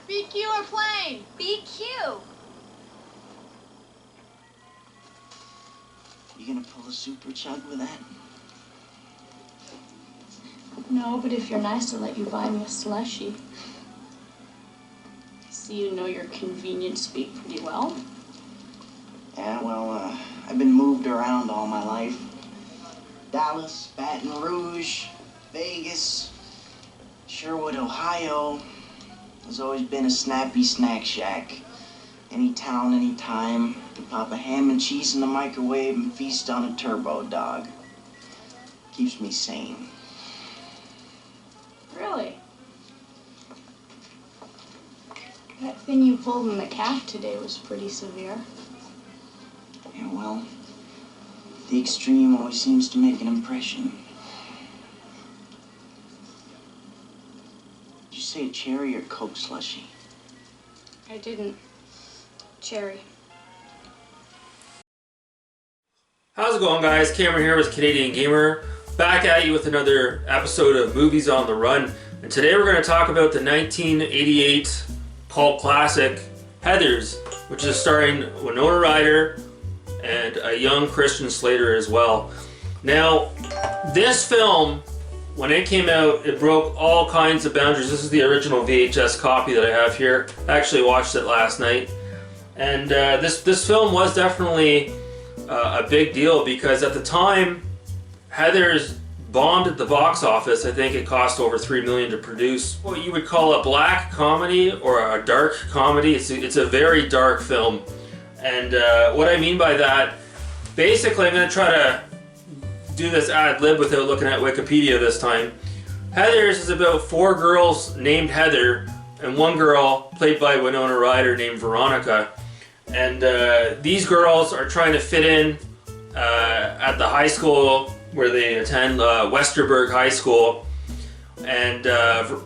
BQ or plain? BQ. You gonna pull a super chug with that? No, but if you're nice, I'll let you buy me a slushie. So you know your convenience speak pretty well. Yeah, well, I've been moved around all my life. Dallas, Baton Rouge, Vegas, Sherwood, Ohio. There's always been a snappy snack shack. Any town, any time. Can pop a ham and cheese in the microwave and feast on a turbo dog. Keeps me sane. Really? That thing you pulled in the calf today was pretty severe. Yeah, well, the extreme always seems to make an impression. Did you say a cherry or Coke slushie? I didn't. Cherry. How's it going, guys? Cameron here with Canadian Gamer, back at you with another episode of Movies on the Run. And today we're going to talk about the 1988 cult classic Heathers, which is starring Winona Ryder and a young Christian Slater as well. Now, this film, when it came out, it broke all kinds of boundaries. This is the original VHS copy that I have here. I actually watched it last night. And this film was definitely a big deal because at the time, Heathers bombed at the box office. I think it cost over $3 million to produce. What you would call a black comedy or a dark comedy. It's a very dark film. And what I mean by that, basically I'm going to try to do this ad lib without looking at Wikipedia this time. Heathers is about 4 girls named Heather and 1 girl played by Winona Ryder named Veronica. And these girls are trying to fit in at the high school where they attend, Westerberg High School. And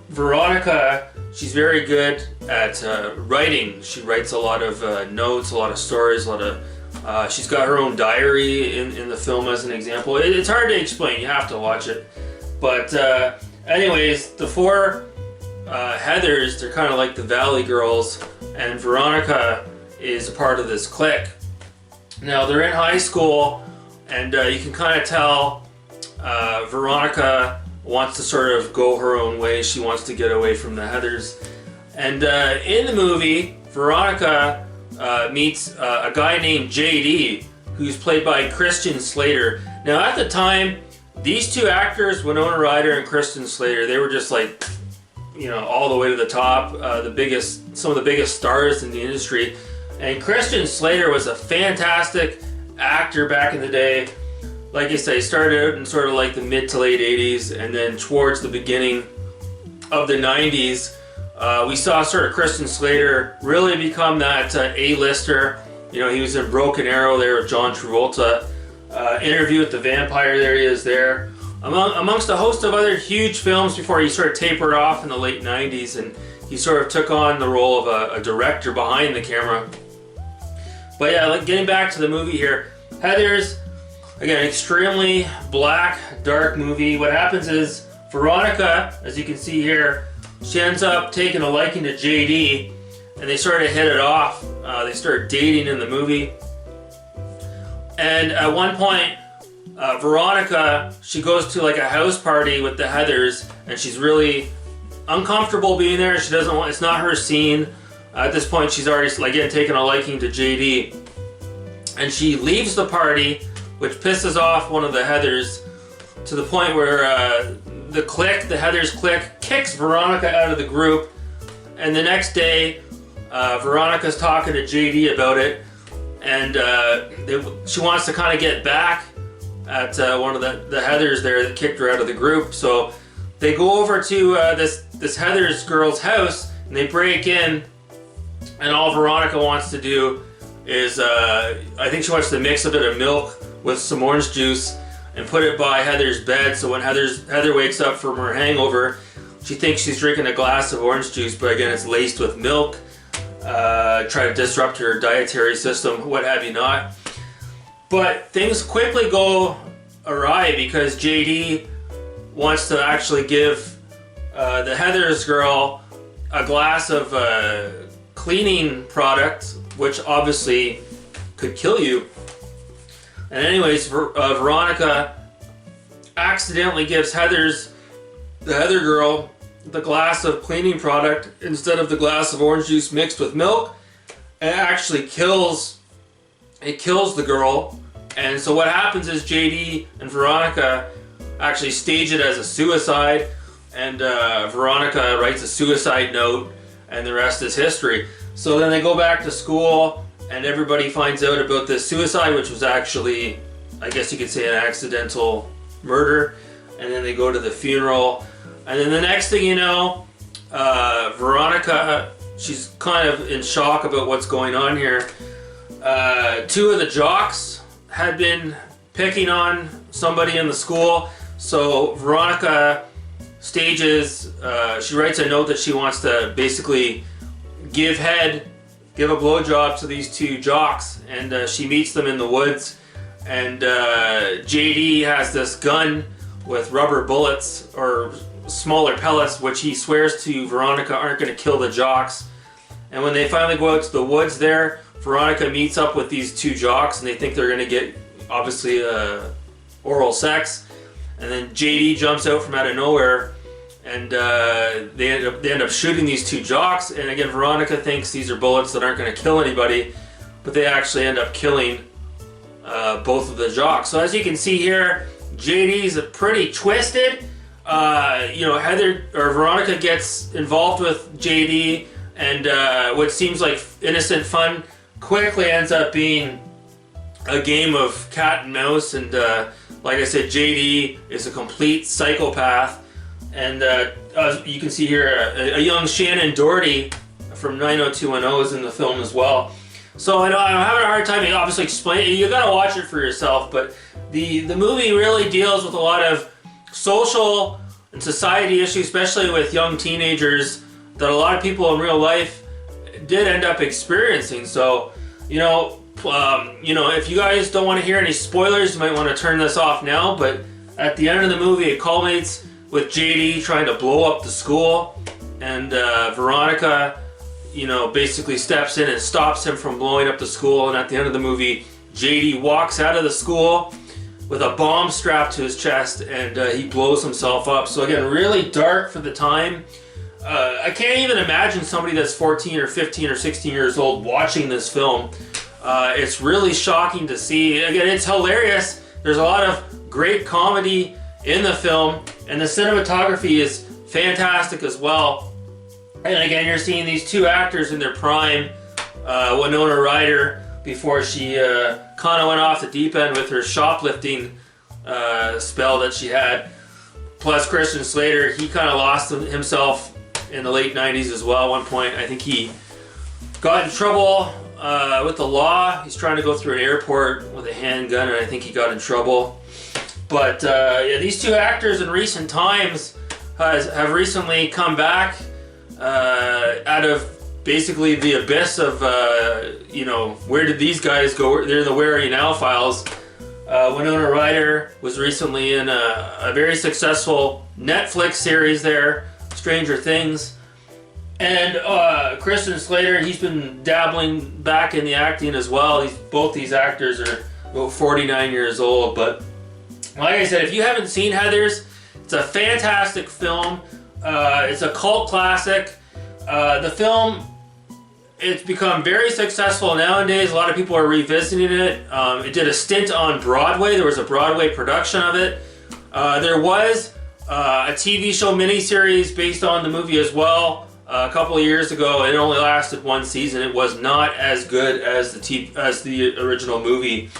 Veronica, she's very good at writing. She writes a lot of notes, a lot of stories, she's got her own diary in the film as an example. It's hard to explain, you have to watch it. But anyways, the 4 Heathers, they're kind of like the Valley Girls, and Veronica is a part of this clique. Now they're in high school, and you can kind of tell Veronica wants to sort of go her own way. She wants to get away from the Heathers. And in the movie, Veronica meets a guy named JD, who's played by Christian Slater. Now at the time, these 2 actors, Winona Ryder and Christian Slater, they were just like, you know, all the way to the top, some of the biggest stars in the industry. And Christian Slater was a fantastic actor back in the day. Like I say, he started out in sort of like the mid to late 80s, and then towards the beginning of the 90s, we saw sort of Christian Slater really become that A-lister. You know, he was in Broken Arrow there with John Travolta. Interview with the Vampire, there he is there. Amongst a host of other huge films before he sort of tapered off in the late 90s, and he sort of took on the role of a director behind the camera. But yeah, like getting back to the movie here, Heathers, again, extremely black, dark movie. What happens is Veronica, as you can see here, she ends up taking a liking to JD, and they sort of hit it off. They start dating in the movie. And at one point, Veronica, she goes to like a house party with the Heathers, and she's really uncomfortable being there. She doesn't want, it's not her scene. At this point, she's already, again, taken a liking to JD. And she leaves the party, which pisses off one of the Heathers, to the point where the Heathers clique, kicks Veronica out of the group. And the next day, Veronica's talking to JD about it, and she wants to kind of get back at one of the Heathers there that kicked her out of the group. So they go over to this Heathers girl's house, and they break in, and all Veronica wants to do is, I think she wants to mix a bit of milk with some orange juice and put it by Heather's bed, so when Heather wakes up from her hangover, she thinks she's drinking a glass of orange juice, but again, it's laced with milk. Try to disrupt her dietary system, what have you not. But things quickly go awry because JD wants to actually give the Heathers girl a glass of cleaning product, which obviously could kill you. And anyways, Veronica accidentally gives the Heather girl, the glass of cleaning product instead of the glass of orange juice mixed with milk, and it actually kills the girl. And so what happens is JD and Veronica actually stage it as a suicide, and Veronica writes a suicide note, and the rest is history. So then they go back to school, and everybody finds out about this suicide, which was actually, I guess you could say, an accidental murder. And then they go to the funeral, and then the next thing you know, Veronica, she's kind of in shock about what's going on here. Two of the jocks had been picking on somebody in the school, so Veronica stages, she writes a note that she wants to basically give a blowjob to these two jocks, and she meets them in the woods, and JD has this gun with rubber bullets or smaller pellets, which he swears to Veronica aren't going to kill the jocks. And when they finally go out to the woods there, Veronica meets up with these two jocks, and they think they're going to get, obviously, oral sex. And then JD jumps out from out of nowhere, and they end up shooting these two jocks. And again, Veronica thinks these are bullets that aren't going to kill anybody, but they actually end up killing both of the jocks. So as you can see here, JD's pretty twisted. Veronica gets involved with JD, and what seems like innocent fun quickly ends up being a game of cat and mouse. And like I said, JD is a complete psychopath. And you can see here a young Shannon Doherty from 90210 is in the film as well. So I know I'm having a hard time obviously explaining. You gotta watch it for yourself. But the movie really deals with a lot of social and society issues, especially with young teenagers, that a lot of people in real life did end up experiencing. So, if you guys don't want to hear any spoilers, you might want to turn this off now. But at the end of the movie, it culminates with JD trying to blow up the school, and Veronica, basically steps in and stops him from blowing up the school. And at the end of the movie, JD walks out of the school with a bomb strapped to his chest, and he blows himself up. So again, really dark for the time. I can't even imagine somebody that's 14 or 15 or 16 years old watching this film. It's really shocking to see. Again, it's hilarious. There's a lot of great comedy in the film, and the cinematography is fantastic as well. And again, you're seeing these two actors in their prime. Winona Ryder, before she kind of went off the deep end with her shoplifting spell that she had. Plus Christian Slater, he kind of lost himself in the late 90s as well. At one point, I think he got in trouble with the law. He's trying to go through an airport with a handgun, and I think he got in trouble. But these two actors in recent times have recently come back out of basically the abyss of, where did these guys go? They're in the Where Are You Now files. Winona Ryder was recently in a very successful Netflix series there, Stranger Things. And Christian Slater, he's been dabbling back in the acting as well. Both these actors are about 49 years old. But like I said, if you haven't seen Heathers, it's a fantastic film. It's a cult classic. The film, it's become very successful nowadays. A lot of people are revisiting it. It did a stint on Broadway. There was a Broadway production of it. There was a TV show miniseries based on the movie as well a couple of years ago. It only lasted one season. It was not as good as the original movie.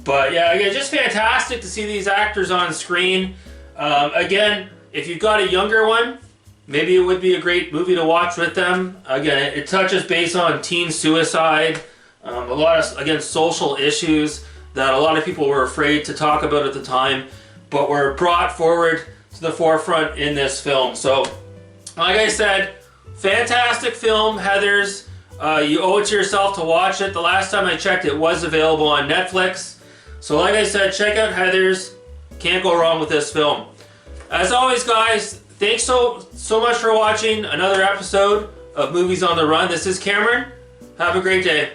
But yeah, again, just fantastic to see these actors on screen. Again, if you've got a younger one, maybe it would be a great movie to watch with them. Again, it touches base on teen suicide, a lot of, again, social issues that a lot of people were afraid to talk about at the time, but were brought forward to the forefront in this film. So, like I said, fantastic film, Heathers. You owe it to yourself to watch it. The last time I checked, it was available on Netflix. So like I said, check out Heathers. Can't go wrong with this film. As always, guys, thanks so much for watching another episode of Movies on the Run. This is Cameron. Have a great day.